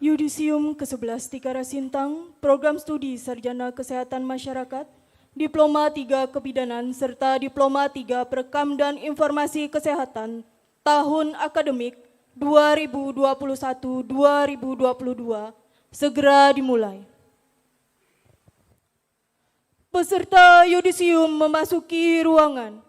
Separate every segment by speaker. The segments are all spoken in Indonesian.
Speaker 1: Yudisium ke-11 Tikara Sintang, Program Studi Sarjana Kesehatan Masyarakat, Diploma 3 Kebidanan, serta Diploma 3 Perekam dan Informasi Kesehatan tahun akademik 2021-2022 segera dimulai. Peserta yudisium memasuki ruangan.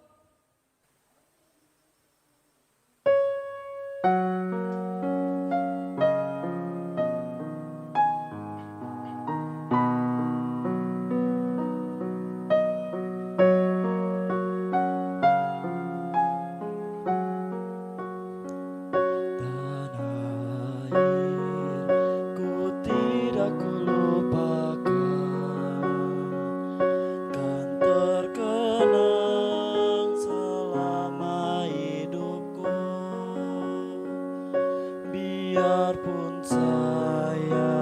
Speaker 2: Biarpun saya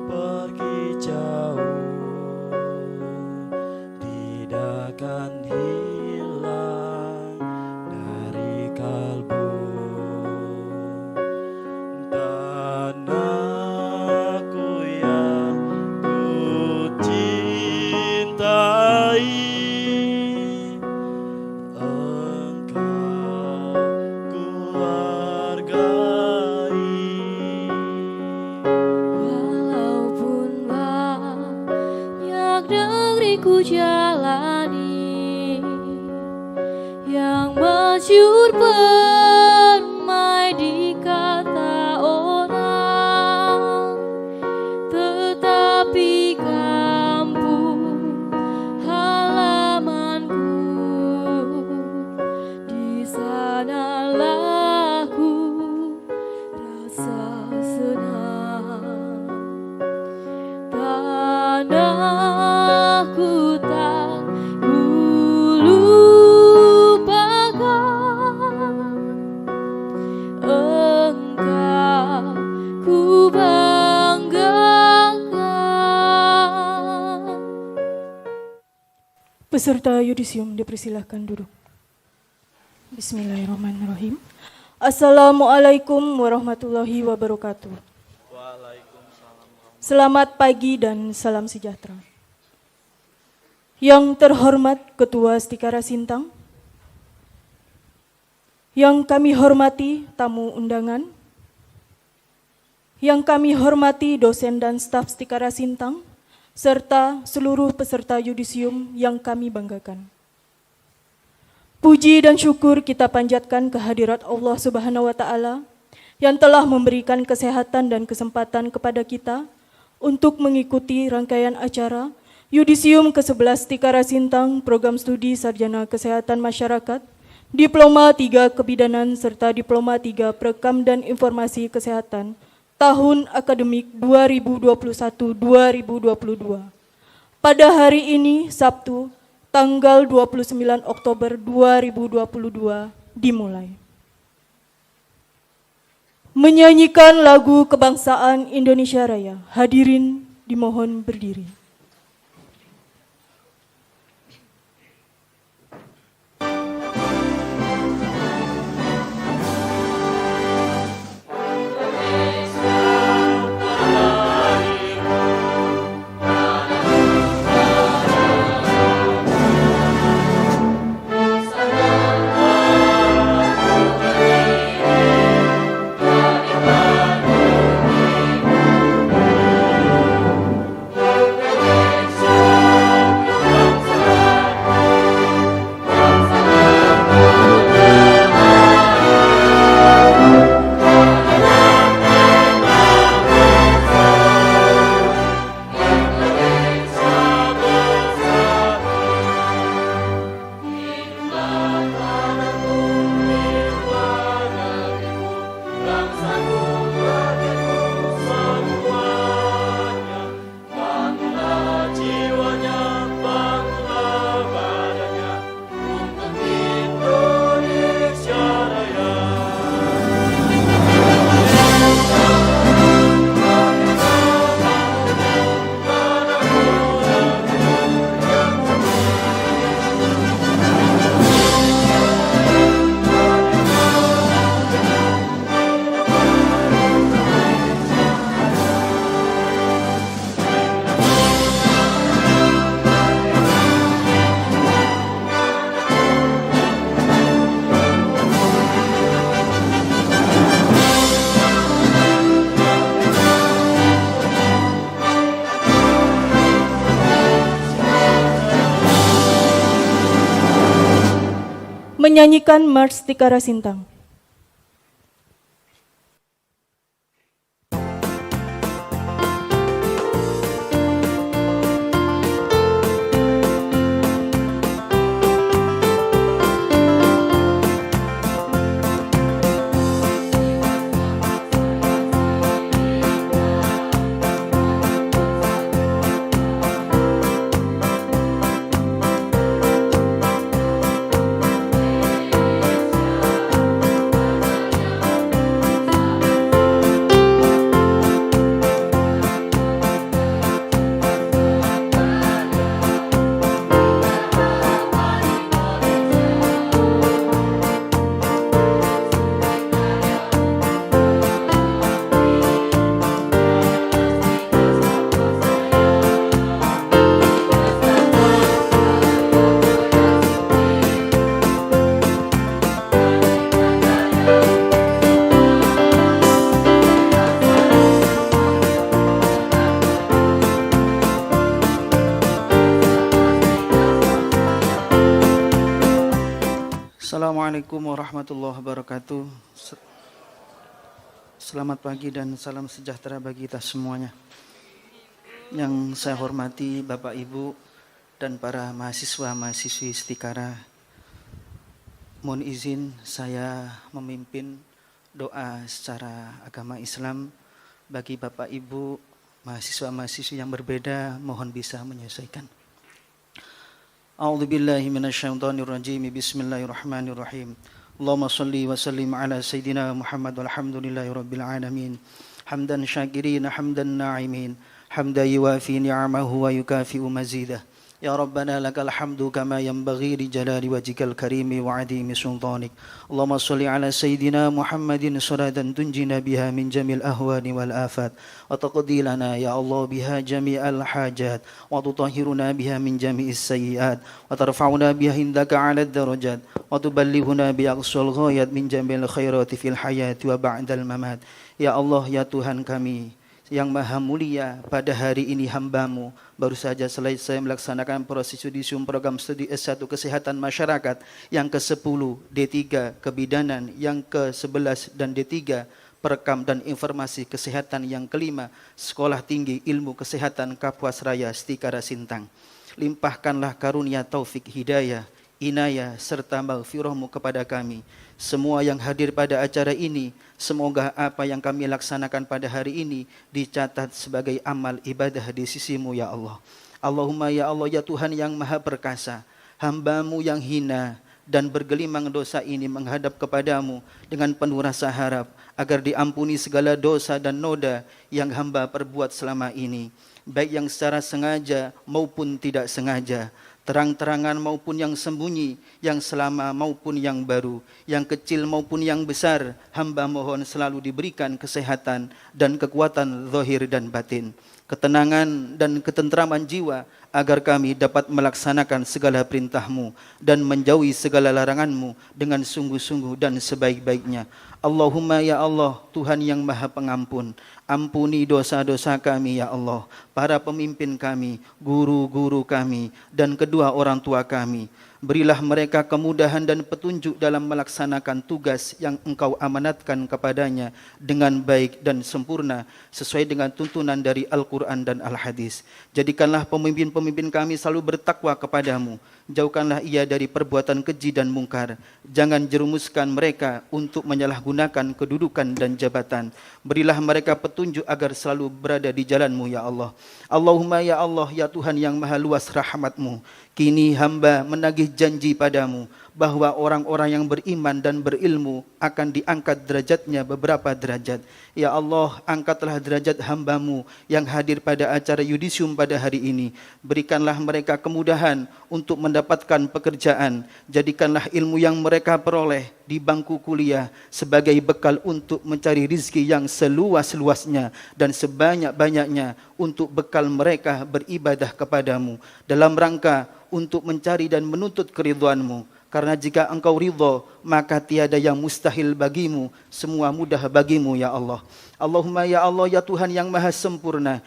Speaker 2: pergi jauh, tidak akan hilang dari kalbu. Tanahku yang ku cintai,
Speaker 3: ku jalani yang masyhur permai di kata orang, tetapi kampung halamanku, di sanalah ku rasa senang. Tanahku tak ku lupakan, engkau ku banggakan.
Speaker 1: Peserta yudisium dipersilahkan duduk. Bismillahirrahmanirrahim. Assalamualaikum warahmatullahi wabarakatuh. Selamat pagi dan salam sejahtera. Yang terhormat Ketua Stikara Sintang, yang kami hormati tamu undangan, yang kami hormati dosen dan staf Stikara Sintang, serta seluruh peserta yudisium yang kami banggakan. Puji dan syukur kita panjatkan kehadirat Allah Subhanahu wa Ta'ala yang telah memberikan kesehatan dan kesempatan kepada kita untuk mengikuti rangkaian acara Yudisium ke-11 Tikara Sintang, Program Studi Sarjana Kesehatan Masyarakat, Diploma 3 Kebidanan, serta Diploma 3 Perekam dan Informasi Kesehatan tahun akademik 2021-2022. Pada hari ini, Sabtu, tanggal 29 Oktober 2022, dimulai. Menyanyikan lagu kebangsaan Indonesia Raya. Hadirin dimohon berdiri. menyanyikan Mars Tikara Sintang.
Speaker 4: Assalamualaikum warahmatullahi wabarakatuh. Selamat pagi dan salam sejahtera bagi kita semuanya. Yang saya hormati Bapak Ibu dan para mahasiswa-mahasiswi Istikara, mohon izin saya memimpin doa secara agama Islam bagi Bapak Ibu mahasiswa-mahasiswi yang berbeda, mohon bisa menyesuaikan. A'udzu billahi minasyaitonir rajim. Bismillahirrahmanirrahim. Allahumma shalli wa sallim ala sayidina Muhammad walhamdulillahi rabbil alamin. Hamdan syakirin, hamdan na'imin, hamdan yuwafi ni'amahu wa yukafi'u mazidah. Ya Rabbana lakal hamdu kama yanbaghi li jalali wajhikal karimi wa 'azimi sultanik. Allahumma shalli ala sayidina Muhammadin salatan tunjina biha min jamil ahwani wal afat wa taqdi lana ya Allah biha jami'al hajat wa tutahhiruna biha min jami'is sayyiat wa tarfa'una biha indaka 'ala darajat wa tuballighuna bi aqsal ghayat min jamil khairati fil hayati wa ba'dal mamat. Ya Allah, ya Tuhan kami yang maha mulia, pada hari ini hamba-Mu baru saja selesai melaksanakan proses yudisium program studi S1 Kesehatan Masyarakat yang ke-10, D3 Kebidanan yang ke-11 dan D3 Perekam dan Informasi Kesehatan yang ke-5 Sekolah Tinggi Ilmu Kesehatan Kapuas Raya Istikara Sintang. Limpahkanlah karunia taufik hidayah, inayah serta maghfirah-Mu kepada kami. Semua yang hadir pada acara ini, semoga apa yang kami laksanakan pada hari ini dicatat sebagai amal ibadah di sisi-Mu ya Allah. Allahumma ya Allah ya Tuhan yang maha perkasa, hamba-Mu yang hina dan bergelimang dosa ini menghadap kepadamu dengan penuh rasa harap agar diampuni segala dosa dan noda yang hamba perbuat selama ini, baik yang secara sengaja maupun tidak sengaja, terang-terangan maupun yang sembunyi, yang selama maupun yang baru, yang kecil maupun yang besar. Hamba mohon selalu diberikan kesehatan dan kekuatan zahir dan batin, ketenangan dan ketentraman jiwa, agar kami dapat melaksanakan segala perintah-Mu dan menjauhi segala larangan-Mu dengan sungguh-sungguh dan sebaik-baiknya. Allahumma ya Allah, Tuhan yang maha pengampun, ampuni dosa-dosa kami ya Allah, para pemimpin kami, guru-guru kami, dan kedua orang tua kami. Berilah mereka kemudahan dan petunjuk dalam melaksanakan tugas yang Engkau amanatkan kepadanya dengan baik dan sempurna sesuai dengan tuntunan dari Al-Quran dan Al-Hadis. Jadikanlah pemimpin-pemimpin kami selalu bertakwa kepadamu. Jauhkanlah ia dari perbuatan keji dan mungkar. Jangan jerumuskan mereka untuk menyalahgunakan kedudukan dan jabatan. Berilah mereka petunjuk agar selalu berada di jalan-Mu ya Allah. Allahumma ya Allah ya Tuhan yang maha luas rahmat-Mu, kini hamba menagih janji padamu bahwa orang-orang yang beriman dan berilmu akan diangkat derajatnya beberapa derajat. Ya Allah, angkatlah derajat hamba-Mu yang hadir pada acara yudisium pada hari ini. Berikanlah mereka kemudahan untuk mendapatkan pekerjaan. Jadikanlah ilmu yang mereka peroleh di bangku kuliah sebagai bekal untuk mencari rizki yang seluas-luasnya dan sebanyak-banyaknya untuk bekal mereka beribadah kepadamu dalam rangka untuk mencari dan menuntut keridhaan-Mu. Karena jika Engkau ridha, maka tiada yang mustahil bagimu, semua mudah bagimu ya Allah. Allahumma ya Allah ya Tuhan yang maha sempurna,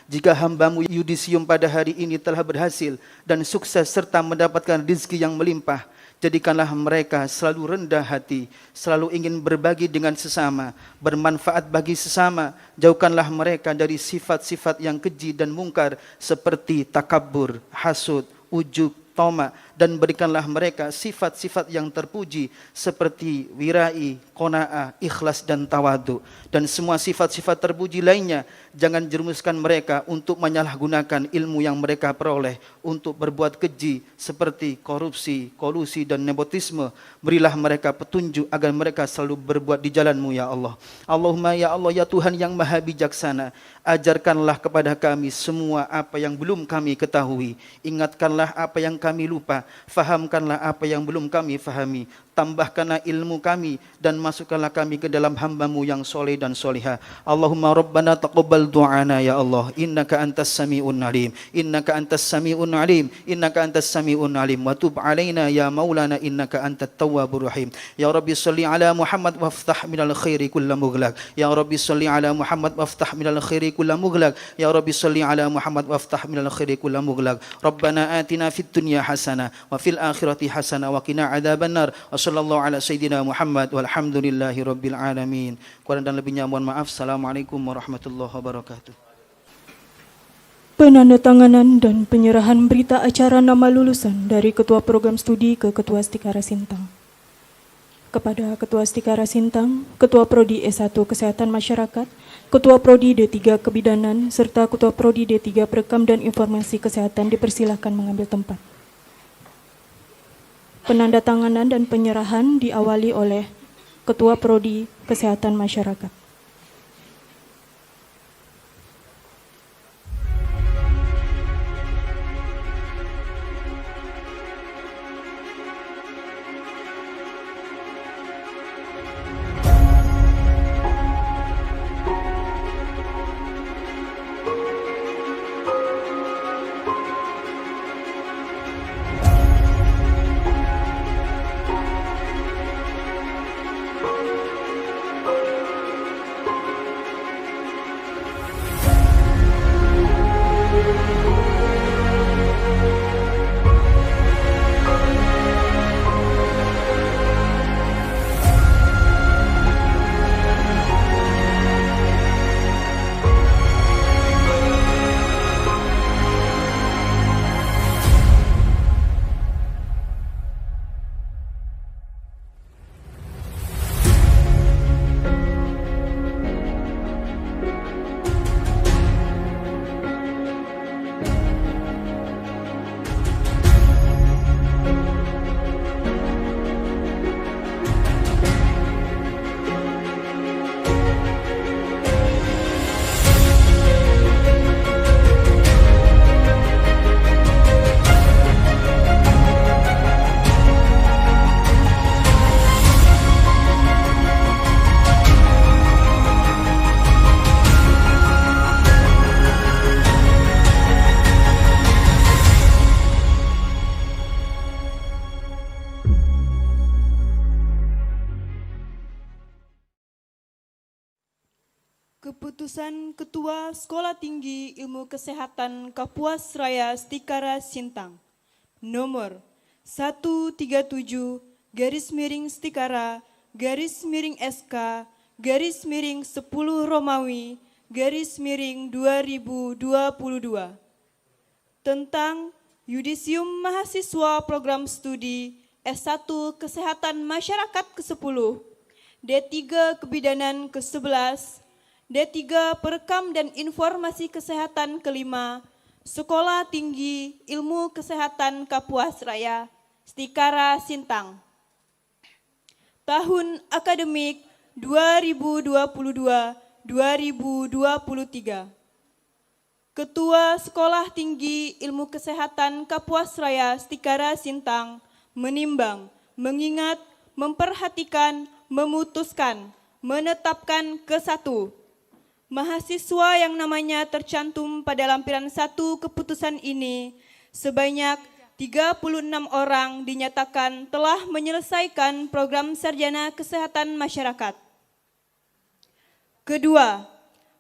Speaker 4: jika hamba-Mu yudisium pada hari ini telah berhasil dan sukses serta mendapatkan rizki yang melimpah, Jadikanlah mereka selalu rendah hati, selalu ingin berbagi dengan sesama, bermanfaat bagi sesama. Jauhkanlah mereka dari sifat-sifat yang keji dan mungkar seperti takabur, hasud, ujub, toma, dan berikanlah mereka sifat-sifat yang terpuji seperti wirai, qanaah, ikhlas dan tawadu, dan semua sifat-sifat terpuji lainnya. Jangan jerumuskan mereka untuk menyalahgunakan ilmu yang mereka peroleh untuk berbuat keji seperti korupsi, kolusi dan nepotisme. Berilah mereka petunjuk agar mereka selalu berbuat di jalan-Mu ya Allah. Allahumma ya Allah ya Tuhan yang maha bijaksana, ajarkanlah kepada kami semua apa yang belum kami ketahui, ingatkanlah apa yang kami lupa, fahamkanlah apa yang belum kami fahami, tambahkanlah ilmu kami dan masukkanlah kami ke dalam hamba-Mu yang soleh dan soleha. Allahumma Rabbana taqabbal du'ana ya Allah, innaka antas sami'un alim, innaka antas sami'un alim, innaka antas sami'un alim, wa tub alaina ya maulana innaka antat tawwabur rahim. Ya Rabbi salli ala Muhammad waftah minal khairi kulla mughlaq. Ya Rabbi salli ala Muhammad waftah minal khairi kulla mughlaq. Ya Rabbi salli ala Muhammad waftah minal khairi kulla mughlaq. Rabbana atina fid dunya hasanah wa fil akhirati hasanah wa qina adzabannar. Wa sallallahu ala sayyidina Muhammad walhamdulillahi rabbil alamin. Kurang dan lebihnya mohon maaf. Assalamualaikum warahmatullahi wabarakatuh.
Speaker 1: Penandatanganan dan penyerahan berita acara nama lulusan dari Ketua Program Studi ke Ketua Stikara Sintang. Kepada Ketua Stikara Sintang, Ketua Prodi S1 Kesehatan Masyarakat, Ketua Prodi D3 Kebidanan, serta Ketua Prodi D3 Perekam dan Informasi Kesehatan dipersilahkan mengambil tempat. Penandatanganan dan penyerahan diawali oleh Ketua Prodi Kesehatan Masyarakat.
Speaker 5: Keputusan Ketua Sekolah Tinggi Ilmu Kesehatan Kapuas Raya Stikara Sintang nomor 137/Stikara/SK/10 Romawi/2022 tentang Yudisium Mahasiswa Program Studi S1 Kesehatan Masyarakat ke-10, D3 Kebidanan ke-11, D3 Perekam dan Informasi Kesehatan ke-5, Sekolah Tinggi Ilmu Kesehatan Kapuas Raya, Stikara Sintang. Tahun akademik 2022-2023. Ketua Sekolah Tinggi Ilmu Kesehatan Kapuas Raya, Stikara Sintang menimbang, mengingat, memperhatikan, memutuskan, menetapkan ke-1. Mahasiswa yang namanya tercantum pada lampiran 1 keputusan ini sebanyak 36 orang dinyatakan telah menyelesaikan program sarjana kesehatan masyarakat. Kedua,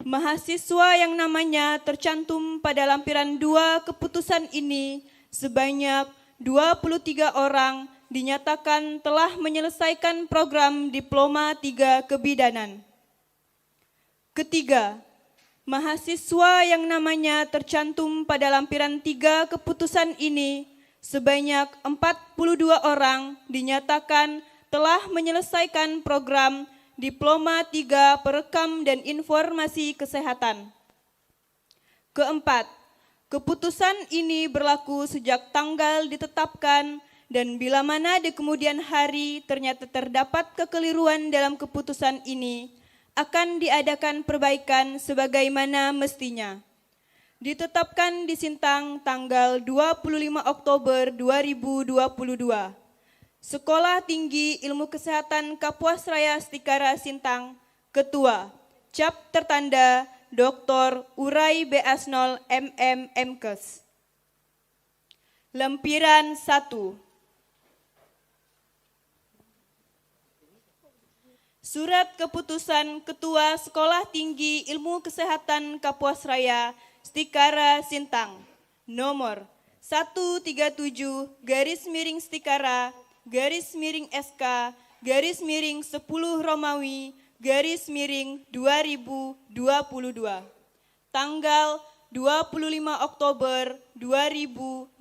Speaker 5: mahasiswa yang namanya tercantum pada lampiran 2 keputusan ini sebanyak 23 orang dinyatakan telah menyelesaikan program Diploma 3 Kebidanan. Ketiga, mahasiswa yang namanya tercantum pada lampiran 3 keputusan ini sebanyak 42 orang dinyatakan telah menyelesaikan program Diploma 3 Perekam dan Informasi Kesehatan. Keempat, keputusan ini berlaku sejak tanggal ditetapkan dan bila mana di kemudian hari ternyata terdapat kekeliruan dalam keputusan ini, akan diadakan perbaikan sebagaimana mestinya. Ditetapkan di Sintang tanggal 25 Oktober 2022. Sekolah Tinggi Ilmu Kesehatan Kapuasraya Stikara Sintang, Ketua, Cap tertanda Dr. Urai B.Asnol MM Mkes. Lempiran 1. Surat Keputusan Ketua Sekolah Tinggi Ilmu Kesehatan Kapuasraya Stikara Sintang nomor 137-SK-10 Romawi-10 tanggal 25 Oktober 2022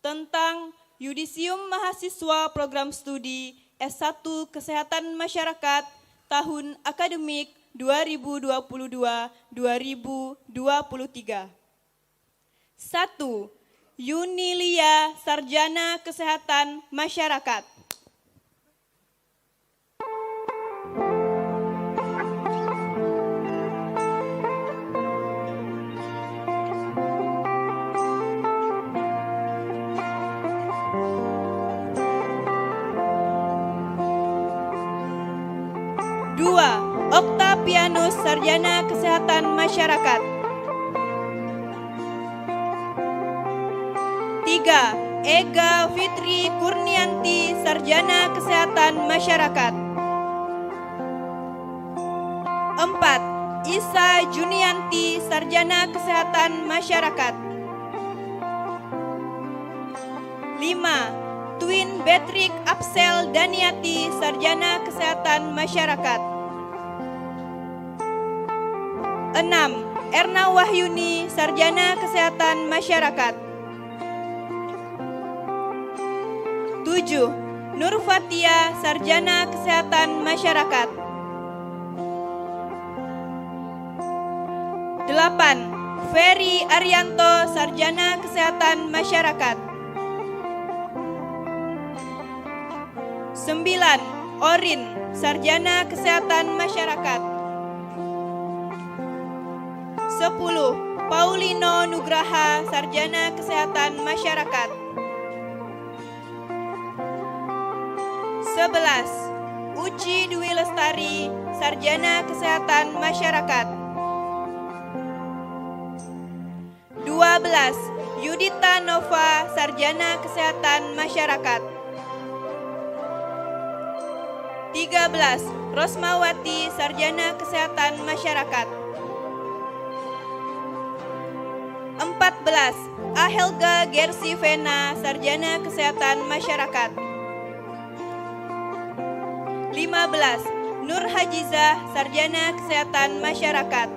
Speaker 5: tentang Yudisium Mahasiswa Program Studi S1 Kesehatan Masyarakat tahun akademik 2022-2023. 1. Yunilia Sarjana Kesehatan Masyarakat. Oktavianus Sarjana Kesehatan Masyarakat. 3. Ega Fitri Kurnianti Sarjana Kesehatan Masyarakat. 4. Isa Junianti Sarjana Kesehatan Masyarakat. 5. Twin Beatrix Apsel Daniati Sarjana Kesehatan Masyarakat. 6. Erna Wahyuni Sarjana Kesehatan Masyarakat. 7. Nurfatia Sarjana Kesehatan Masyarakat. 8. Ferry Arianto Sarjana Kesehatan Masyarakat. 9. Orin Sarjana Kesehatan Masyarakat. 10. Paulino Nugraha Sarjana Kesehatan Masyarakat. 11. Uci Dwi Lestari Sarjana Kesehatan Masyarakat. 12. Yudita Nova Sarjana Kesehatan Masyarakat. 13. Rosmawati Sarjana Kesehatan Masyarakat. 14. Ahelga Gersi Vena Sarjana Kesehatan Masyarakat. 15. Nur Hajizah Sarjana Kesehatan Masyarakat.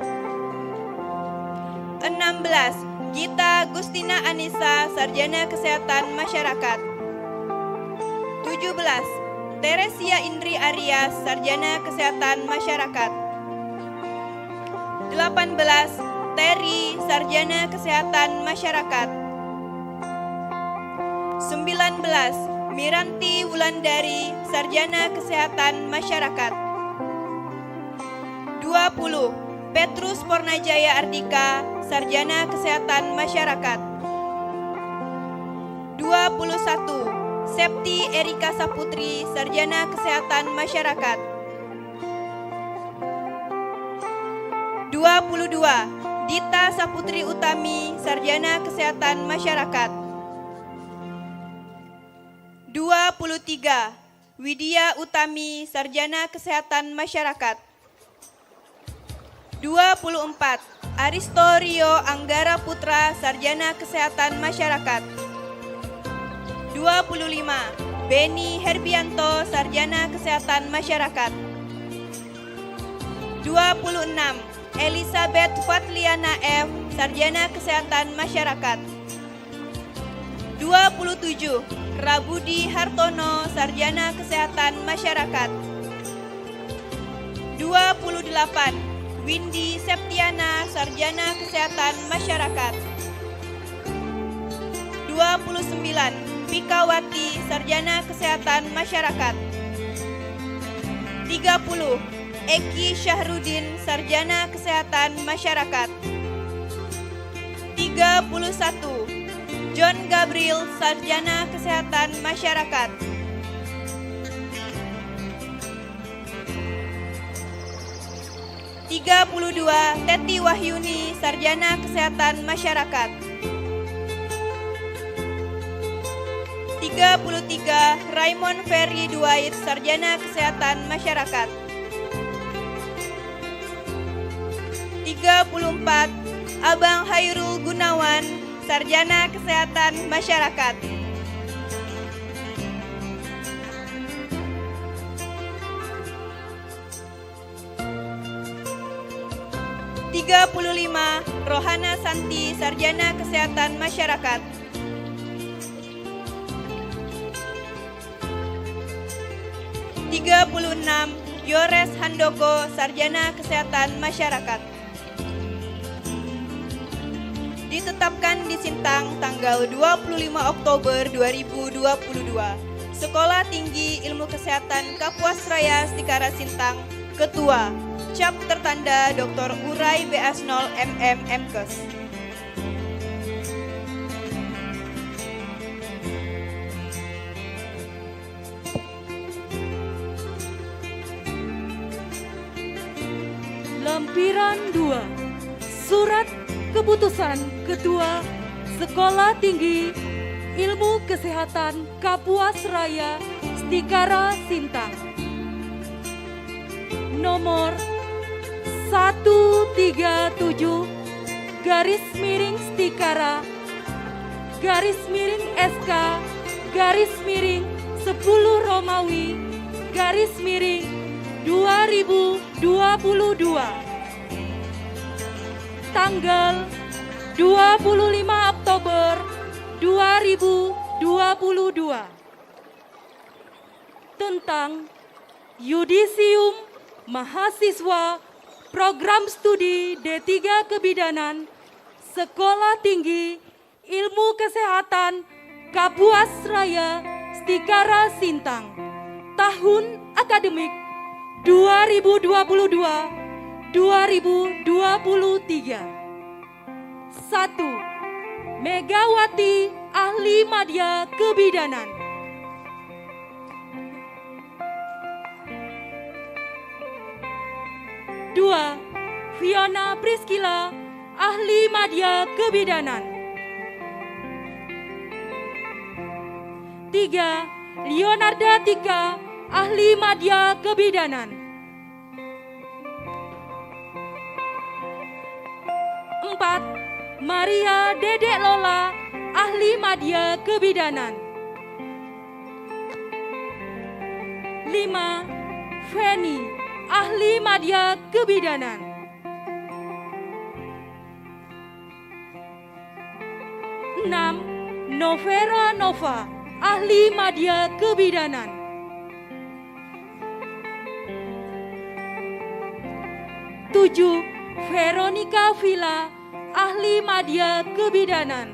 Speaker 5: 16. Gita Gustina Anissa Sarjana Kesehatan Masyarakat. 17. Teresia Indri Arias Sarjana Kesehatan Masyarakat. 18. Teri Sarjana Kesehatan Masyarakat. 19. Miranti Wulandari Sarjana Kesehatan Masyarakat. 20. Petrus Pornajaya Ardika Sarjana Kesehatan Masyarakat. 21. Septi Erika Saputri Sarjana Kesehatan Masyarakat. 22. Dita Saputri Utami Sarjana Kesehatan Masyarakat. 23. Widya Utami Sarjana Kesehatan Masyarakat. 24. Aristorio Anggara Putra Sarjana Kesehatan Masyarakat. 25. Beni Herbianto, Sarjana Kesehatan Masyarakat. 26. Elizabeth Fatliana F, Sarjana Kesehatan Masyarakat. 27. Rabudi Hartono, Sarjana Kesehatan Masyarakat. 28. Windy Septiana, Sarjana Kesehatan Masyarakat. 29. Pikawati, Sarjana Kesehatan Masyarakat. 30. Eki Syahrudin, Sarjana Kesehatan Masyarakat. 31. John Gabriel, Sarjana Kesehatan Masyarakat. 32. Teti Wahyuni, Sarjana Kesehatan Masyarakat. 33. Raymond Ferry Dwight, Sarjana Kesehatan Masyarakat. 34. Abang Hairul Gunawan, Sarjana Kesehatan Masyarakat. 35. Rohana Santi, Sarjana Kesehatan Masyarakat. 36. Yores Handoko, Sarjana Kesehatan Masyarakat. Ditetapkan di Sintang tanggal 25 Oktober 2022. Sekolah Tinggi Ilmu Kesehatan Kapuas Raya Stikara Sintang, Ketua, Cap tertanda Dr. Urai BS0 MM Mkes.
Speaker 3: Lampiran 2. Surat Keputusan Ketua Sekolah Tinggi Ilmu Kesehatan Kapuas Raya Stikara Sintang. Nomor 137 garis miring Stikara garis miring SK garis miring 10 Romawi garis miring 2022. Tanggal 25 Oktober 2022. Tentang Yudisium Mahasiswa Program Studi D3 Kebidanan Sekolah Tinggi Ilmu Kesehatan Kapuas Raya Stikara Sintang. Tahun akademik 2022-2023. 1. Megawati Ahli Madya Kebidanan. 2. Fiona Priscilla, Ahli Madya Kebidanan. 3. Leonarda Tika, Ahli Madya Kebidanan. 4. Maria Dedek Lola, Ahli Madya Kebidanan. 5. Feni, Ahli Madya Kebidanan. 6. Novera Nova, Ahli Madya Kebidanan. 7. Veronica Villa, Ahli Madya Kebidanan.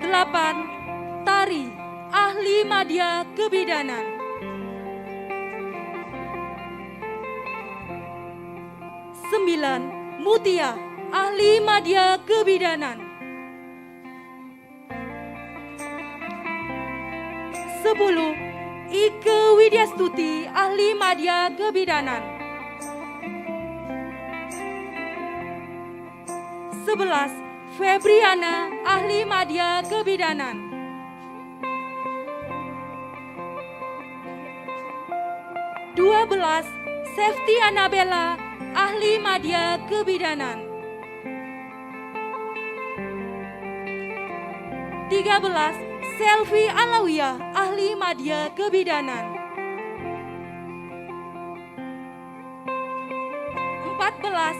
Speaker 3: 8. Tari, Ahli Madya Kebidanan. 9. Mutia, Ahli Madya Kebidanan. 10. Ike Widyastuti, Ahli Madya Kebidanan. 11. Febriana, Ahli Madya Kebidanan. 12. Safety Annabella, Ahli Madya Kebidanan. 13. Selvi Alawiyah, ahli media kebidanan. 14.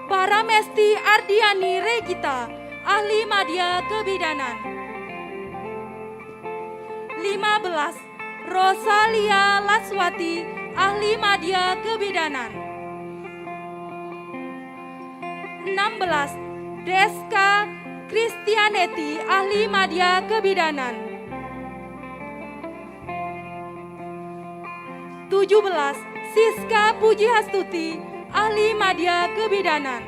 Speaker 3: Paramesti Ardiani Regita, ahli media kebidanan. 15. Rosalia Laswati, ahli media kebidanan. 16. Deska Kristianeti, ahli media kebidanan. 17. Siska Pujiastuti, ahli media kebidanan.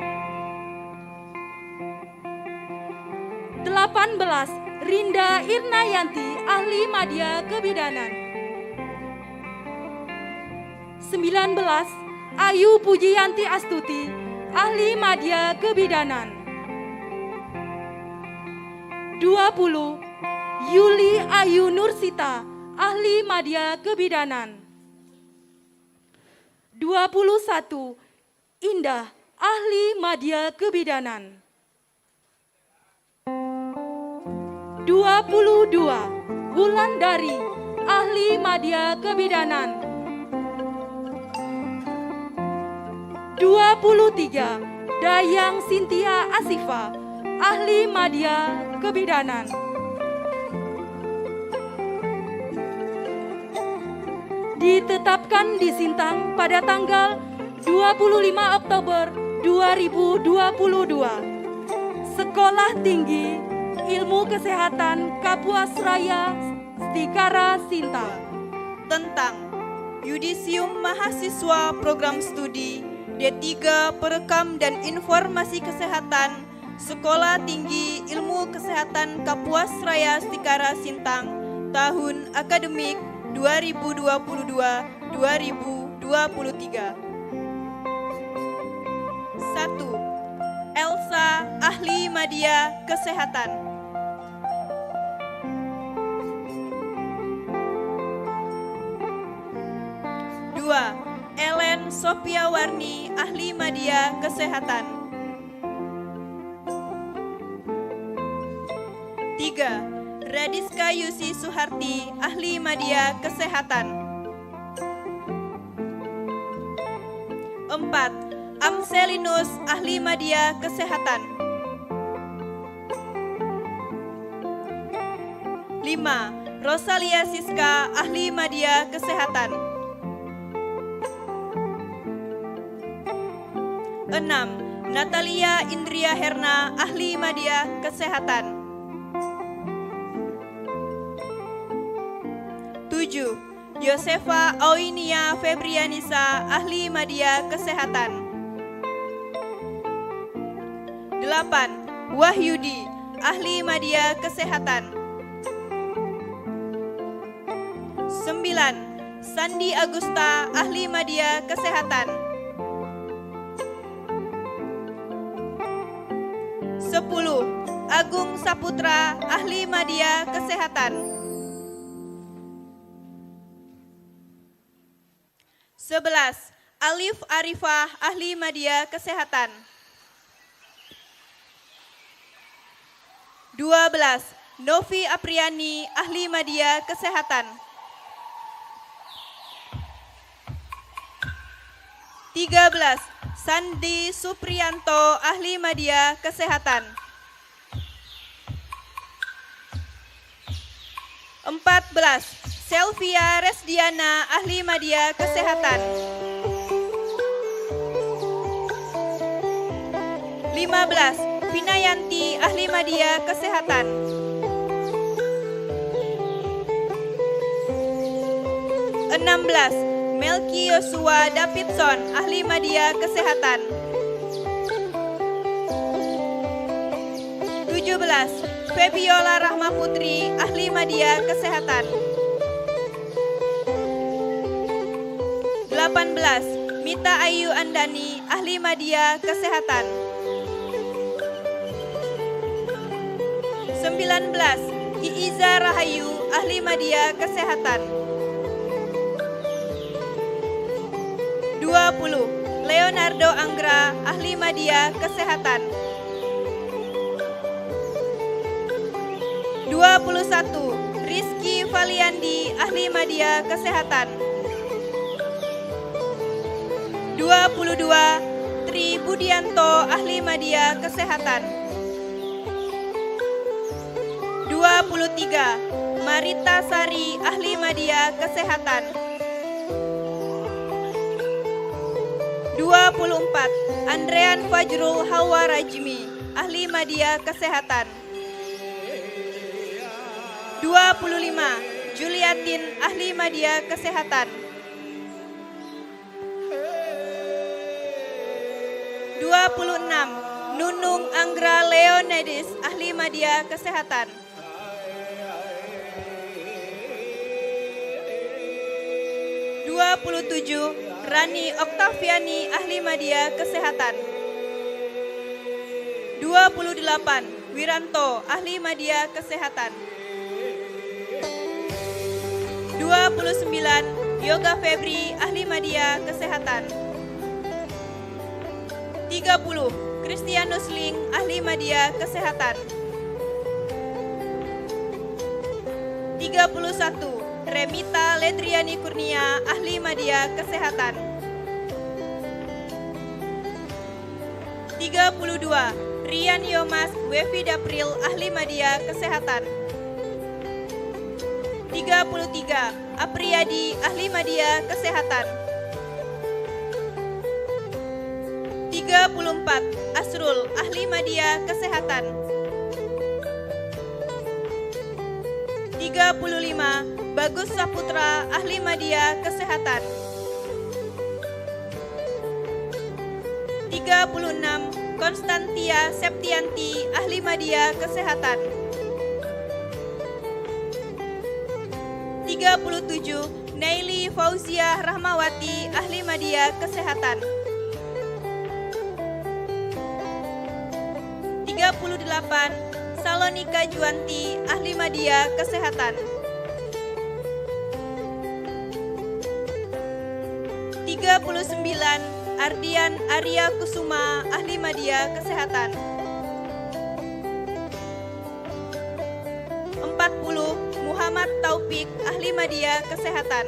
Speaker 3: 18. Rinda Irnayanti, ahli media kebidanan. 19. Ayu Pujiyanti Astuti, ahli media kebidanan. 20. Yuli Ayu Nursita, ahli media kebidanan. 21. Indah, ahli media kebidanan. 22. Wulandari, ahli media kebidanan. 23. Dayang Sintia Asifa, ahli media kebidanan. Ditetapkan di Sintang pada tanggal 25 Oktober 2022. Sekolah Tinggi Ilmu Kesehatan Kapuas Raya Stikara Sintang.
Speaker 5: Tentang Yudisium Mahasiswa Program Studi D3 Perekam dan Informasi Kesehatan Sekolah Tinggi Ilmu Kesehatan Kapuas Raya Stikara Sintang tahun akademik 2022-2023. 1. Elsa, ahli media kesehatan. 2. Ellen Sopiawarni, ahli media kesehatan. 3. Radiska Yusi Suharti, ahli media kesehatan. 4. Amselinus, ahli media kesehatan. 5. Rosalia Siska, ahli media kesehatan. 6. Natalia Indria Herna, ahli media kesehatan. 7. Yosefa Auinia Febrianisa, ahli media kesehatan. 8. Wahyudi, ahli media kesehatan. 9. Sandi Agusta, ahli media kesehatan. 10. Agung Saputra, ahli media kesehatan. 11. Alif Arifah, ahli media kesehatan. 12. Novi Apriani, ahli media kesehatan. 13. Sandi Supriyanto, ahli media kesehatan. 14. Selvia Resdiana, ahli media kesehatan. 15. Vinayanti, ahli media kesehatan. 16. Melki Yosua Davidson, ahli media kesehatan. 17. Febiola Rahma Putri, ahli media kesehatan. 18. Mita Ayu Andani, ahli media kesehatan. 19. Iiza Rahayu, ahli media kesehatan. 20. Leonardo Anggra, ahli media kesehatan. 21. 21. Rizky Valiandi, Ahli Media Kesehatan. 22. Tri Budianto, Ahli Media Kesehatan. 23. Marita Sari, Ahli Media Kesehatan. 24. Andrean Fajrul Hawa Rajmi, Ahli Media Kesehatan. 25. Juliatin, Ahli Media Kesehatan. 26. Nunung Anggra Leonidis, Ahli Media Kesehatan. 27. Rani Oktaviani, Ahli Media Kesehatan. 28. Wiranto, Ahli Media Kesehatan. 29. Yoga Febri, Ahli Media Kesehatan. 30. Kristianus Ling, Ahli Media Kesehatan. 31. Remita Ledriani Kurnia, Ahli Media Kesehatan. 32. Rian Yomas Wevi Dapril, Ahli Media Kesehatan. 33. Apriyadi, Ahli Media Kesehatan. 34. Asrul, Ahli Media Kesehatan. 35. Bagus Saputra, Ahli Media Kesehatan. 36. Konstantia Septianti, Ahli Media Kesehatan. 37. Naili Fauziah Rahmawati, Ahli Media Kesehatan. 38. Salonika Juanti, Ahli Media Kesehatan. 39. Ardian Arya Kusuma, Ahli Media Kesehatan. 40. Muhammad Taufik, Ahli Media Kesehatan.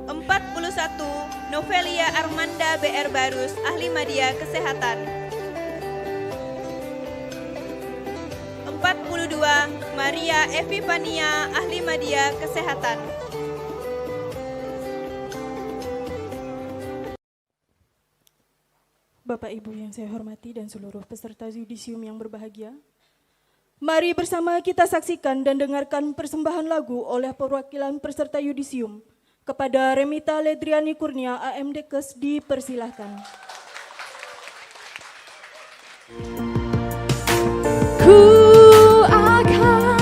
Speaker 5: 41. Novelia Armanda BR Barus, Ahli Media Kesehatan. 42. Maria Evipania, Ahli Media Kesehatan.
Speaker 1: Bapak Ibu yang saya hormati dan seluruh peserta yudisium yang berbahagia, mari bersama kita saksikan dan dengarkan persembahan lagu oleh perwakilan peserta yudisium kepada Remita Ledriani Kurnia AMDkes, dipersilahkan.
Speaker 6: Ku akan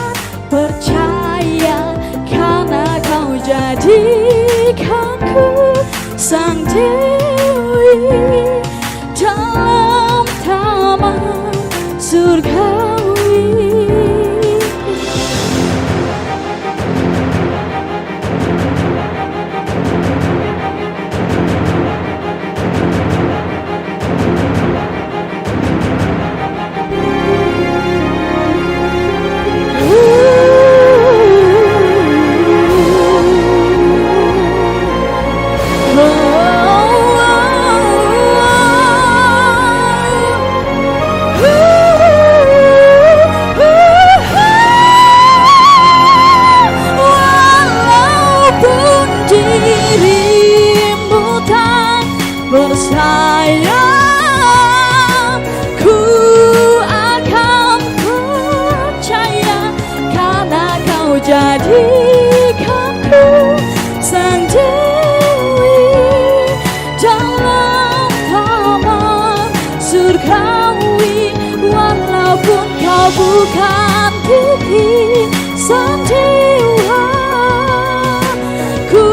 Speaker 6: percaya karena kau jadikanku sang dewi dalam taman surgawi. Bersayang, ku akan percaya karena kau jadikanku sang dewi dalam taman surgawi. Walaupun kau bukan titik sang dewa, ku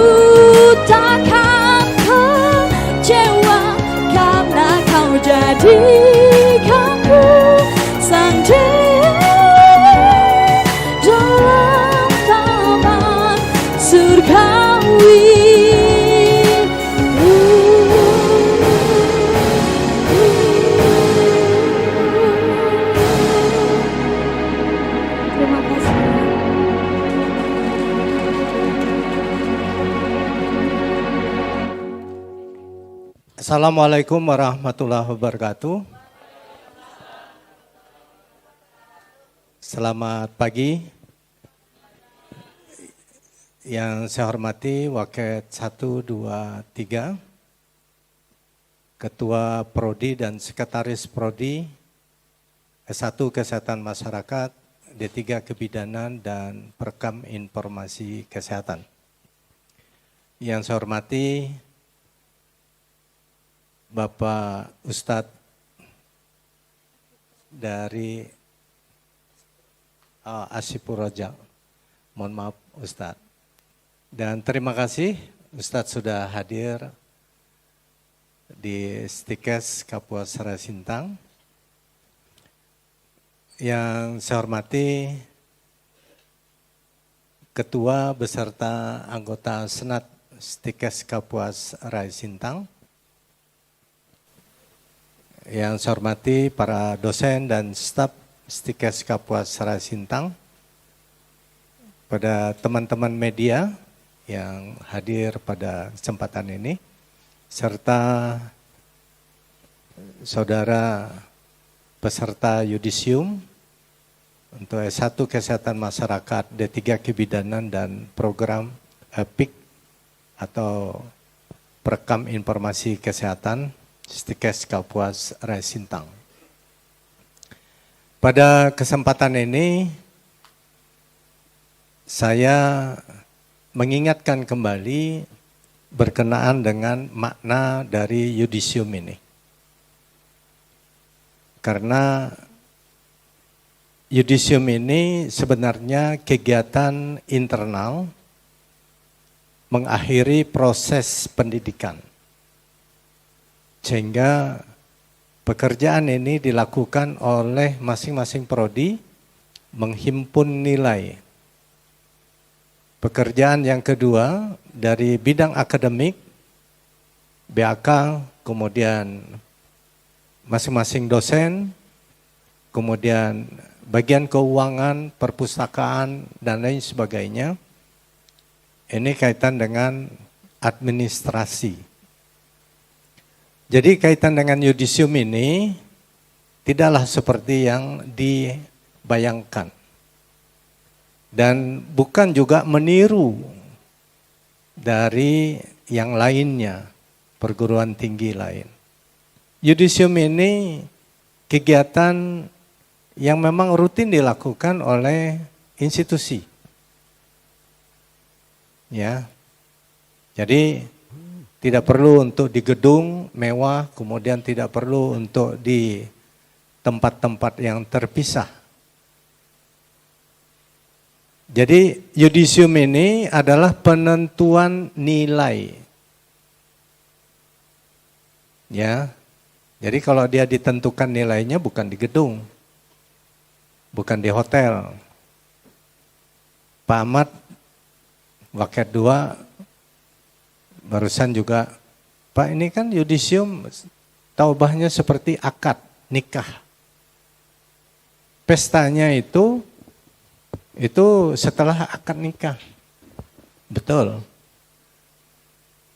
Speaker 6: takkan kecewa karena kau jadikanku sang dewi dalam taman surgawi.
Speaker 7: Assalamualaikum warahmatullahi wabarakatuh. Selamat pagi. Yang saya hormati Waket 1, 2, 3, Ketua Prodi dan Sekretaris Prodi, S1 Kesehatan Masyarakat, D3 Kebidanan dan Perekam Informasi Kesehatan. Yang saya hormati Bapak Ustadz dari Asipur Rojak, mohon maaf Ustadz. Dan terima kasih Ustadz sudah hadir di Stikes Kapuas Raya Sintang. Yang saya hormati Ketua beserta anggota Senat Stikes Kapuas Raya Sintang. Yang saya hormati para dosen dan staf Stikes Kapuas Raya Sintang, pada teman-teman media yang hadir pada kesempatan ini, serta saudara peserta yudisium untuk S1 Kesehatan Masyarakat, D3 Kebidanan dan program PIK atau Perekam Informasi Kesehatan Stikes Kapuas Raya Sintang. Pada kesempatan ini saya mengingatkan kembali berkenaan dengan makna dari yudisium ini. Karena yudisium ini sebenarnya kegiatan internal mengakhiri proses pendidikan. Sehingga pekerjaan ini dilakukan oleh masing-masing prodi menghimpun nilai. Pekerjaan yang kedua dari bidang akademik, BAK, kemudian masing-masing dosen, kemudian bagian keuangan, perpustakaan, dan lain sebagainya. Ini kaitan dengan administrasi. Jadi kaitan dengan yudisium ini tidaklah seperti yang dibayangkan. Dan bukan juga meniru dari yang lainnya, perguruan tinggi lain. Yudisium ini kegiatan yang memang rutin dilakukan oleh institusi. Ya. Jadi tidak perlu untuk di gedung mewah, kemudian tidak perlu untuk di tempat-tempat yang terpisah. Jadi yudisium ini adalah penentuan nilai. Ya. Jadi kalau dia ditentukan nilainya bukan di gedung, bukan di hotel. Pak Ahmad, Waket 2, barusan juga, Pak ini kan yudisium taubahnya seperti akad nikah. Pestanya itu setelah akad nikah. Betul.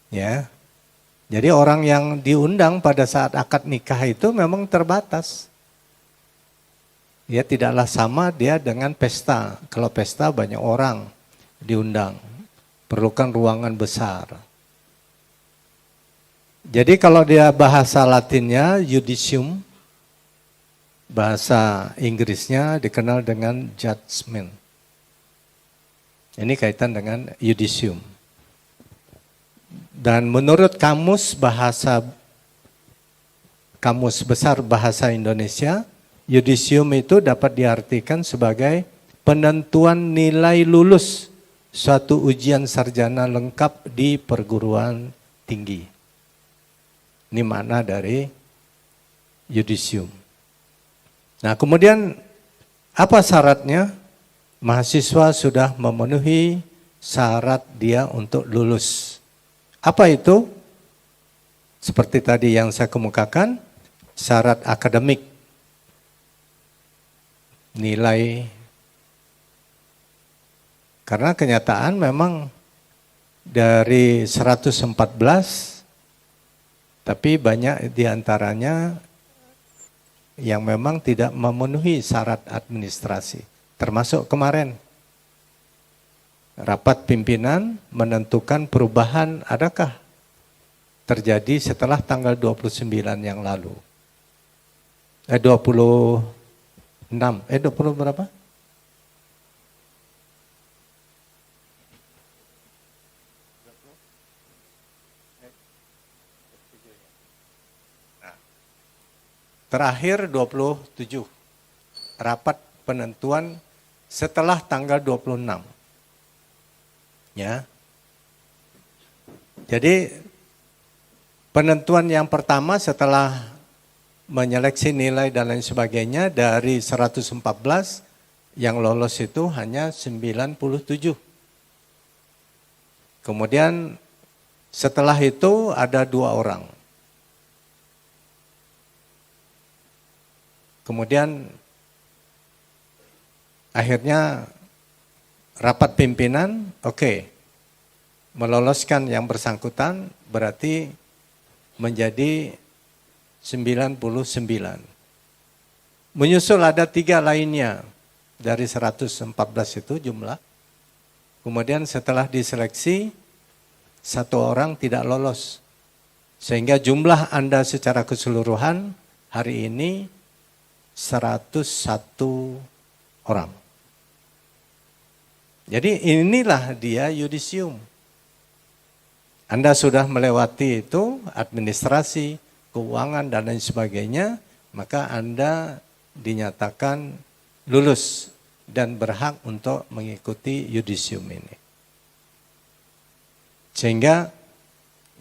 Speaker 7: Ya. Jadi orang yang diundang pada saat akad nikah itu memang terbatas. Ya tidaklah sama dia dengan pesta. Kalau pesta banyak orang diundang. Perlukan ruangan besar. Jadi kalau dia bahasa Latinnya judicium, bahasa Inggrisnya dikenal dengan judgment. Ini kaitan dengan yudisium. Dan menurut Kamus Besar Bahasa Indonesia, yudisium itu dapat diartikan sebagai penentuan nilai lulus suatu ujian sarjana lengkap di perguruan tinggi. Ini makna dari yudisium. Nah kemudian apa syaratnya? Mahasiswa sudah memenuhi syarat dia untuk lulus. Apa itu? Seperti tadi yang saya kemukakan, syarat akademik, nilai. Karena kenyataan memang dari 114 Tapi banyak diantaranya yang memang tidak memenuhi syarat administrasi. Termasuk kemarin, rapat pimpinan menentukan perubahan adakah terjadi setelah tanggal 29 yang lalu. 26, 20 berapa? Terakhir 27, rapat penentuan setelah tanggal 26. Ya. Jadi penentuan yang pertama setelah menyeleksi nilai dan lain sebagainya dari 114 yang lolos itu hanya 97. Kemudian setelah itu ada 2 orang. Kemudian akhirnya rapat pimpinan, meloloskan yang bersangkutan berarti menjadi 99. Menyusul ada 3 lainnya dari 114 itu jumlah. Kemudian setelah diseleksi, 1 orang tidak lolos. Sehingga jumlah Anda secara keseluruhan hari ini 101 orang. Jadi inilah dia yudisium. Anda sudah melewati itu administrasi, keuangan dan lain sebagainya, maka Anda dinyatakan lulus dan berhak untuk mengikuti yudisium ini. Sehingga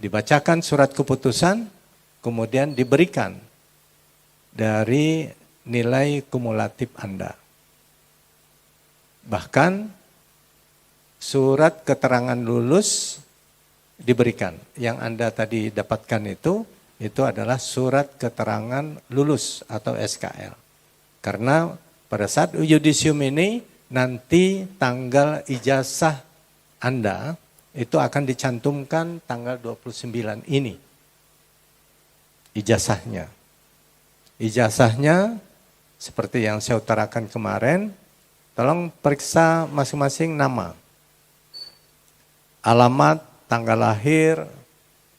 Speaker 7: dibacakan surat keputusan, kemudian diberikan dari nilai kumulatif Anda. Bahkan surat keterangan lulus diberikan. Yang Anda tadi dapatkan itu adalah surat keterangan lulus atau SKL. Karena pada saat yudisium ini nanti tanggal ijazah Anda itu akan dicantumkan tanggal 29 ini. Ijazahnya. Ijazahnya seperti yang saya utarakan kemarin, tolong periksa masing-masing nama, alamat, tanggal lahir,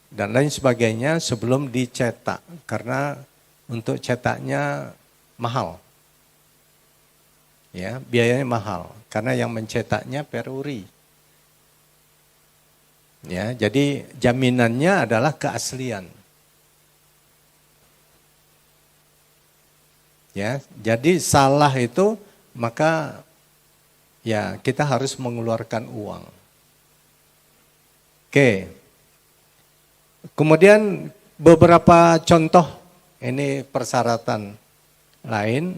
Speaker 7: dan lain sebagainya sebelum dicetak. Karena untuk cetaknya mahal. Ya, biayanya mahal. Karena yang mencetaknya peruri. Ya, jadi jaminannya adalah keaslian. Ya, jadi salah itu maka ya kita harus mengeluarkan uang. Oke. Kemudian beberapa contoh ini persyaratan lain.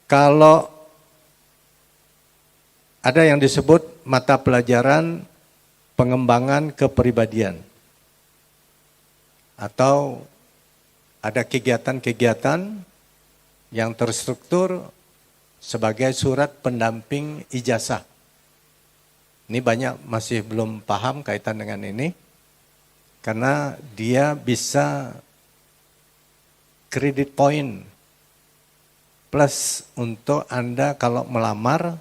Speaker 7: Kalau ada yang disebut mata pelajaran pengembangan kepribadian atau ada kegiatan-kegiatan yang terstruktur sebagai surat pendamping ijazah. Ini banyak masih belum paham kaitan dengan ini. Karena dia bisa credit point plus untuk Anda kalau melamar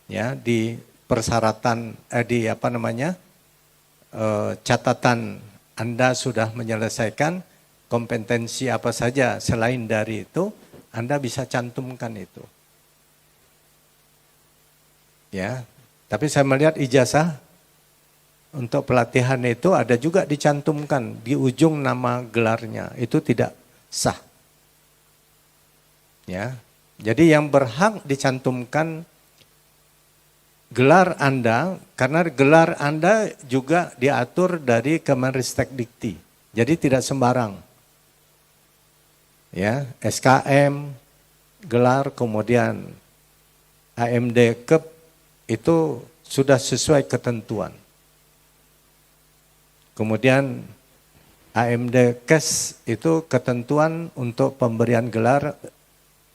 Speaker 7: ya di persyaratan catatan Anda sudah menyelesaikan kompetensi apa saja selain dari itu, Anda bisa cantumkan itu. Ya, tapi saya melihat ijazah untuk pelatihan itu ada juga dicantumkan di ujung nama gelarnya, itu tidak sah. Ya, jadi yang berhak dicantumkan gelar Anda, karena gelar Anda juga diatur dari Kemenristek-Dikti, jadi tidak sembarang. Ya, SKM, gelar, kemudian AMD Kep itu sudah sesuai ketentuan. Kemudian AMD Kes itu ketentuan untuk pemberian gelar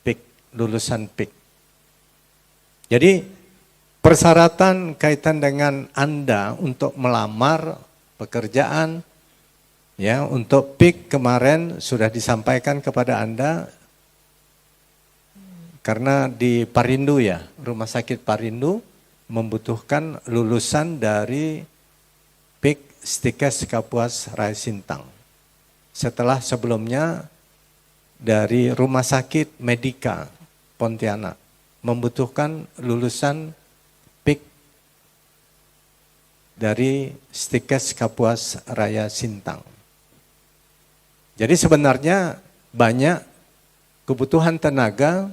Speaker 7: PIK, lulusan PIK. Jadi Persyaratan kaitan dengan Anda untuk melamar pekerjaan, ya, untuk PIK kemarin sudah disampaikan kepada Anda, karena di Parindo ya, Rumah Sakit Parindo membutuhkan lulusan dari PIK Stikes Kapuas Raya Sintang. Setelah sebelumnya dari Rumah Sakit Medika Pontianak membutuhkan lulusan PIK dari Stikes Kapuas Raya Sintang. Jadi sebenarnya banyak kebutuhan tenaga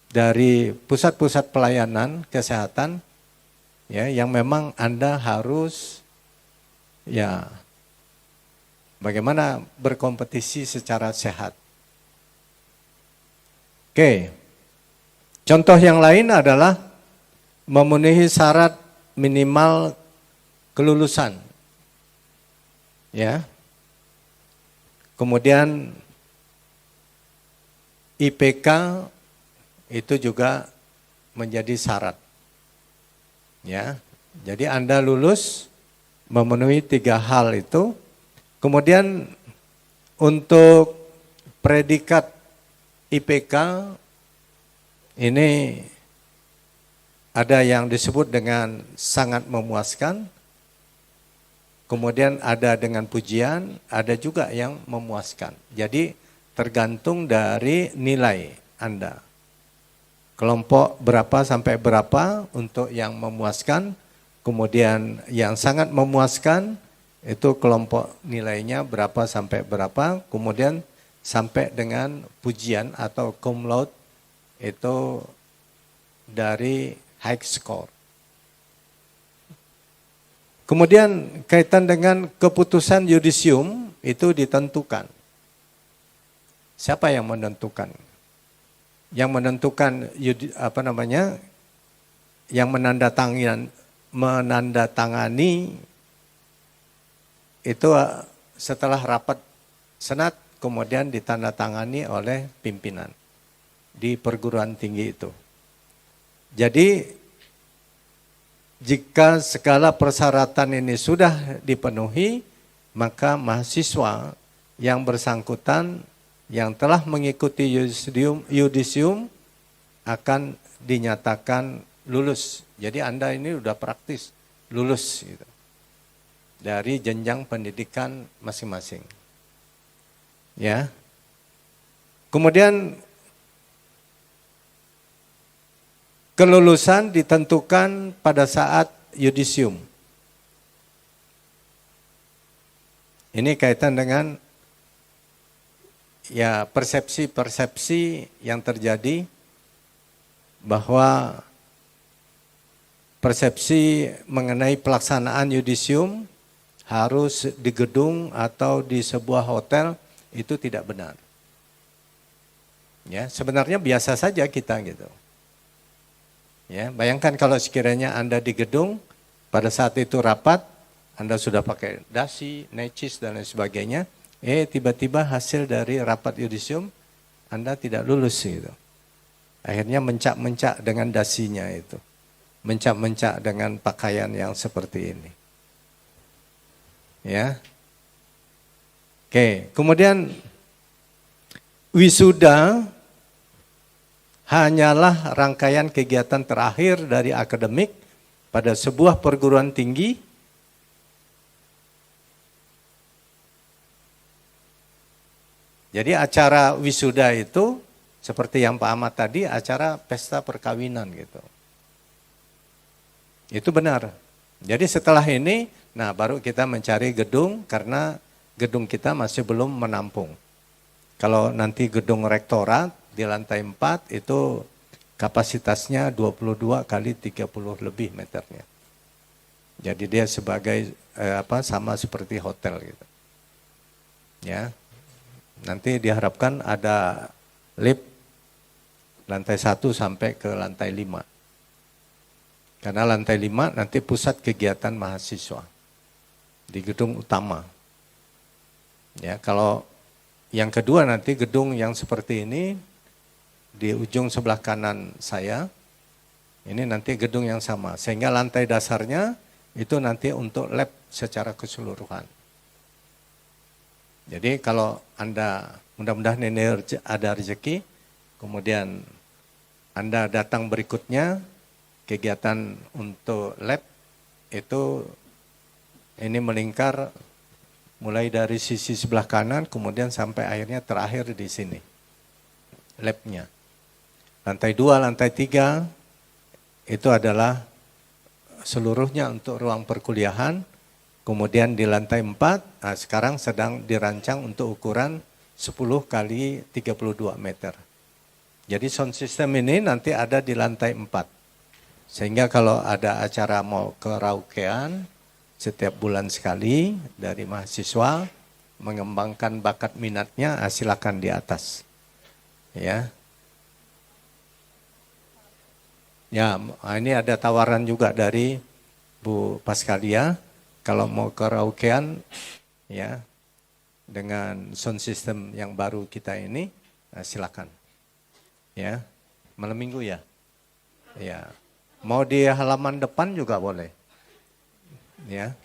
Speaker 7: dari pusat-pusat pelayanan kesehatan, ya, yang memang Anda harus, ya, bagaimana berkompetisi secara sehat. Oke, contoh yang lain adalah memenuhi syarat minimal kelulusan, ya. Kemudian IPK itu juga menjadi syarat, ya. Jadi Anda lulus memenuhi 3 hal itu. Kemudian untuk predikat IPK ini ada yang disebut dengan sangat memuaskan, kemudian ada dengan pujian, ada juga yang memuaskan. Jadi tergantung dari nilai Anda. Kelompok berapa sampai berapa untuk yang memuaskan, kemudian yang sangat memuaskan itu kelompok nilainya berapa sampai berapa, kemudian sampai dengan pujian atau cum laude itu dari high score. Kemudian kaitan dengan keputusan yudisium itu ditentukan. Siapa yang menentukan? Yang menentukan yang menandatangani itu setelah rapat senat kemudian ditandatangani oleh pimpinan di perguruan tinggi itu. Jadi jika segala persyaratan ini sudah dipenuhi, maka mahasiswa yang bersangkutan yang telah mengikuti yudisium akan dinyatakan lulus. Jadi Anda ini sudah praktis lulus gitu, dari jenjang pendidikan masing-masing. Ya. Kemudian kelulusan ditentukan pada saat yudisium. Ini kaitan dengan ya persepsi-persepsi yang terjadi bahwa persepsi mengenai pelaksanaan yudisium harus di gedung atau di sebuah hotel itu tidak benar. Ya, sebenarnya biasa saja kita gitu. Ya, bayangkan kalau sekiranya Anda di gedung, pada saat itu rapat, Anda sudah pakai dasi, necis dan lain sebagainya, tiba-tiba hasil dari rapat yudisium, Anda tidak lulus gitu. Akhirnya mencak-mencak dengan dasinya itu. Mencak-mencak dengan pakaian yang seperti ini. Ya. Oke, kemudian wisuda hanyalah rangkaian kegiatan terakhir dari akademik pada sebuah perguruan tinggi Jadi acara wisuda itu seperti yang Pak Ahmad tadi, acara pesta perkawinan gitu. Itu benar. Jadi setelah ini, nah baru kita mencari gedung karena gedung kita masih belum menampung. Kalau nanti gedung rektorat di lantai 4 itu kapasitasnya 22 kali 30 lebih meternya. Jadi dia sebagai sama seperti hotel gitu. Ya. Nanti diharapkan ada lift lantai 1 sampai ke lantai 5. Karena lantai 5 nanti pusat kegiatan mahasiswa di gedung utama. Ya, kalau yang kedua nanti gedung yang seperti ini di ujung sebelah kanan saya, Ini nanti gedung yang sama, sehingga lantai dasarnya itu nanti untuk lab secara keseluruhan. Jadi kalau Anda, mudah-mudahan ini ada rezeki, kemudian Anda datang berikutnya, kegiatan untuk lab itu ini melingkar mulai dari sisi sebelah kanan, kemudian sampai akhirnya terakhir di sini, labnya. Lantai 2, lantai 3, itu adalah seluruhnya untuk ruang perkuliahan. Kemudian di lantai 4, nah sekarang sedang dirancang untuk ukuran 10 kali 32 meter. Jadi sound system ini nanti ada di lantai 4. Sehingga kalau ada acara mau karaokean, setiap bulan sekali dari mahasiswa mengembangkan bakat minatnya, silakan di atas. Ya. Ya, ini ada tawaran juga dari Bu Paskalia, kalau mau karaokean, ya, dengan sound system yang baru kita ini, silakan. Ya, malam minggu ya. Ya, mau di halaman depan juga boleh. Ya.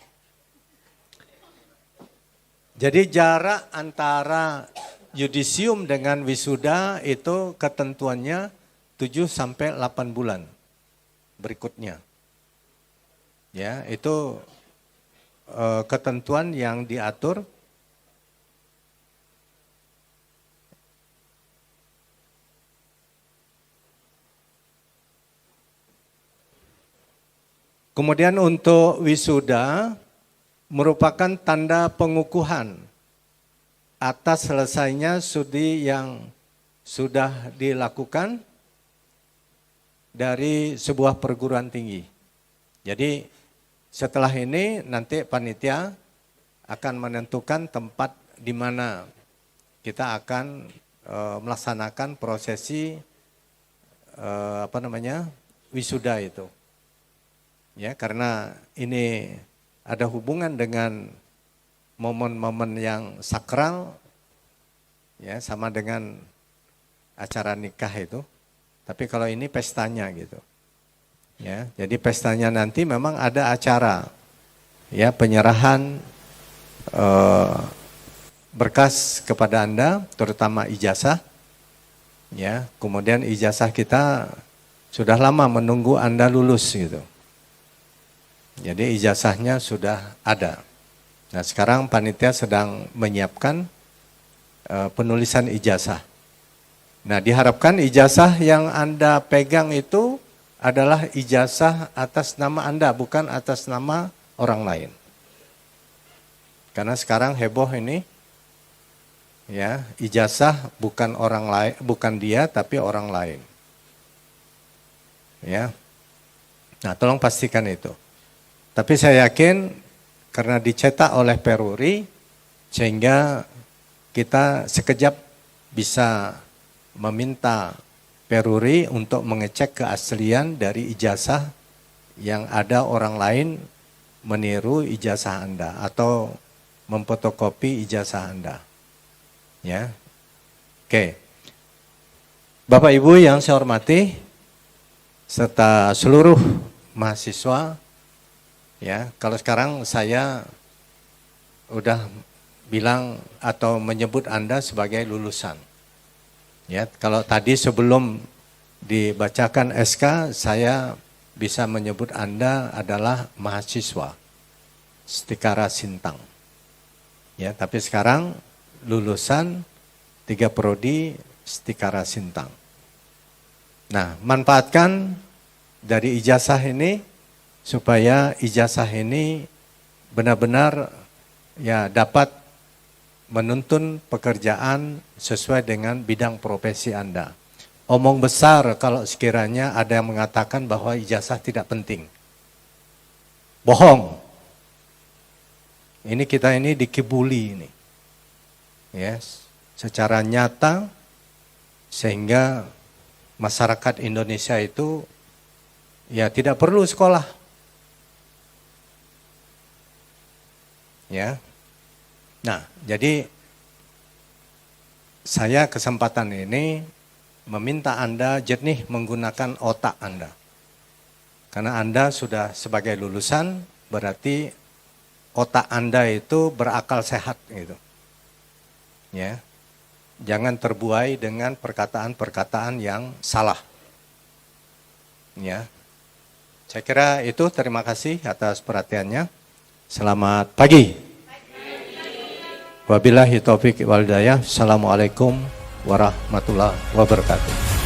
Speaker 7: Jadi jarak antara yudisium dengan wisuda itu ketentuannya 7 sampai 8 bulan berikutnya. Ya, itu ketentuan yang diatur. Kemudian untuk wisuda merupakan tanda pengukuhan atas selesainya studi yang sudah dilakukan dari sebuah perguruan tinggi. Jadi setelah ini nanti panitia akan menentukan tempat di mana kita akan melaksanakan prosesi wisuda itu. Ya, karena ini ada hubungan dengan momen-momen yang sakral, ya, sama dengan acara nikah itu. Tapi kalau ini pestanya gitu. Ya, jadi pestanya nanti memang ada acara, ya, penyerahan berkas kepada Anda, terutama ijazah. Ya, kemudian ijazah kita sudah lama menunggu Anda lulus gitu. Jadi ijazahnya sudah ada. Nah, sekarang panitia sedang menyiapkan penulisan ijazah. Nah, diharapkan ijazah yang Anda pegang itu adalah ijazah atas nama Anda, bukan atas nama orang lain. Karena sekarang heboh ini, ya, ijazah bukan orang lain, bukan dia, tapi orang lain. Ya, nah tolong pastikan itu. Tapi saya yakin karena dicetak oleh Peruri, sehingga kita sekejap bisa meminta Peruri untuk mengecek keaslian dari ijazah yang ada orang lain meniru ijazah Anda atau memfotokopi ijazah Anda. Ya. Oke. Bapak Ibu yang saya hormati serta seluruh mahasiswa, ya, kalau sekarang saya udah bilang atau menyebut Anda sebagai lulusan. Ya, kalau tadi sebelum dibacakan SK, saya bisa menyebut Anda adalah mahasiswa Stikara Sintang. Ya, tapi sekarang lulusan 3 prodi Stikara Sintang. Nah, manfaatkan dari ijazah ini supaya ijazah ini benar-benar ya dapat menuntun pekerjaan sesuai dengan bidang profesi Anda. Omong besar kalau sekiranya ada yang mengatakan bahwa ijazah tidak penting. Bohong. Ini kita ini dikibuli ini. Yes, secara nyata sehingga masyarakat Indonesia itu ya tidak perlu sekolah. Ya. Nah, jadi saya kesempatan ini meminta Anda jernih menggunakan otak Anda. Karena Anda sudah sebagai lulusan, berarti otak Anda itu berakal sehat gitu. Ya. Jangan terbuai dengan perkataan-perkataan yang salah. Ya. Saya kira itu, terima kasih atas perhatiannya. Selamat pagi. Wabillahi taufiq wal hidayah. Assalamualaikum warahmatullahi wabarakatuh.